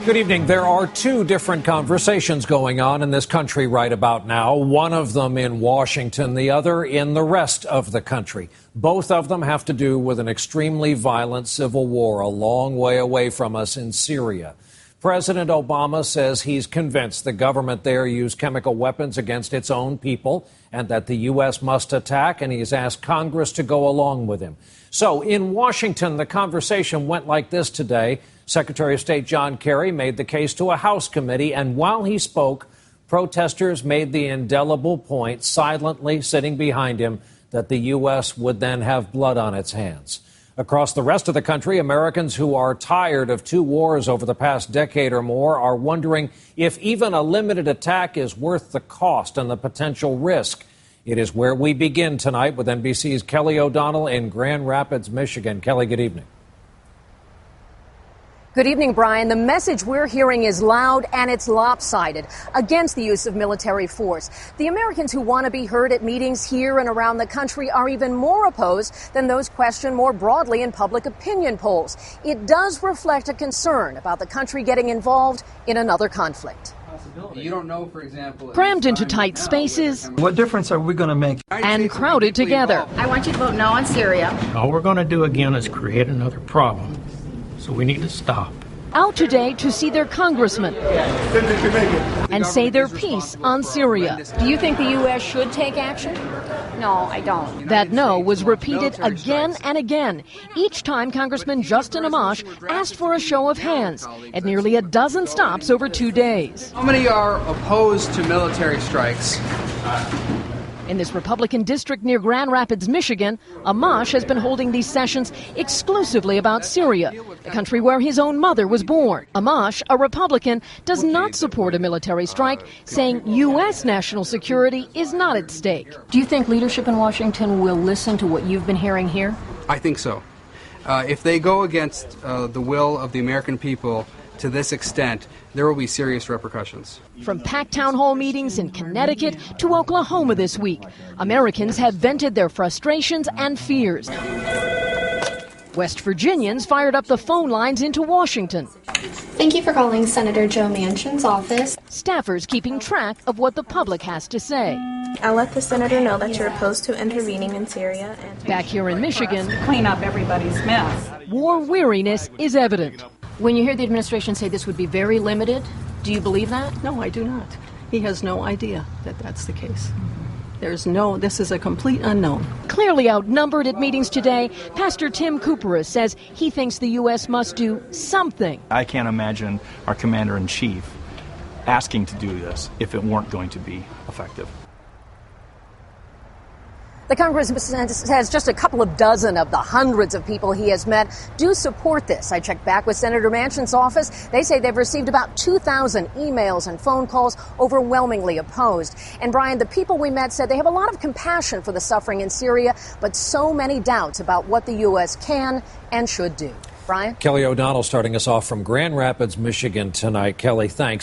Good evening. There are two different conversations going on in this country right about now. One of them in Washington, the other in the rest of the country. Both of them have to do with an extremely violent civil war a long way away from us in Syria. President Obama says he's convinced the government there used chemical weapons against its own people and that the U.S. must attack, and he's asked Congress to go along with him. So in Washington, the conversation went like this today. Secretary of State John Kerry made the case to a House committee, and while he spoke, protesters made the indelible point, silently sitting behind him, that the U.S. would then have blood on its hands. Across the rest of the country, Americans who are tired of two wars over the past decade or more are wondering if even a limited attack is worth the cost and the potential risk. It is where we begin tonight with NBC's Kelly O'Donnell in Grand Rapids, Michigan. Kelly, good evening. Good evening, Brian. The message we're hearing is loud and it's lopsided against the use of military force. The Americans who want to be heard at meetings here and around the country are even more opposed than those questioned more broadly in public opinion polls. It does reflect a concern about the country getting involved in another conflict. You don't know, for example, crammed into tight spaces. What difference are we going to make? And crowded together. I want you to vote no on Syria. All we're going to do again is create another problem. So we need to stop. Out today to see their congressman and say their piece on Syria. Do you think the U.S. should take action? No, I don't. That no was repeated again and again. Each time Congressman Justin Amash asked for a show of hands at nearly a dozen stops over 2 days. How many are opposed to military strikes? In this Republican district near Grand Rapids, Michigan, Amash has been holding these sessions exclusively about Syria, the country where his own mother was born. Amash, a Republican, does not support a military strike, saying U.S. national security is not at stake. Do you think leadership in Washington will listen to what you've been hearing here? I think so. If they go against the will of the American people to this extent, there will be serious repercussions. From packed town hall meetings in Connecticut to Oklahoma this week, Americans have vented their frustrations and fears. West Virginians fired up the phone lines into Washington. Thank you for calling Senator Joe Manchin's office. Staffers keeping track of what the public has to say. I'll let the senator know that you're opposed to intervening in Syria. Back here in Michigan, To clean up everybody's mess. war weariness is evident. When you hear the administration say this would be very limited, do you believe that? No, I do not. He has no idea that that's the case. This is a complete unknown. Clearly outnumbered at meetings today, Pastor Tim Cooperis says he thinks the U.S. must do something. I can't imagine our commander-in-chief asking to do this if it weren't going to be effective. The congressman says just a couple of dozen of the hundreds of people he has met do support this. I checked back with Senator Manchin's office. They say they've received about 2,000 emails and phone calls, overwhelmingly opposed. And Brian, the people we met said they have a lot of compassion for the suffering in Syria, but so many doubts about what the U.S. can and should do. Brian? Kelly O'Donnell starting us off from Grand Rapids, Michigan tonight. Kelly, thanks.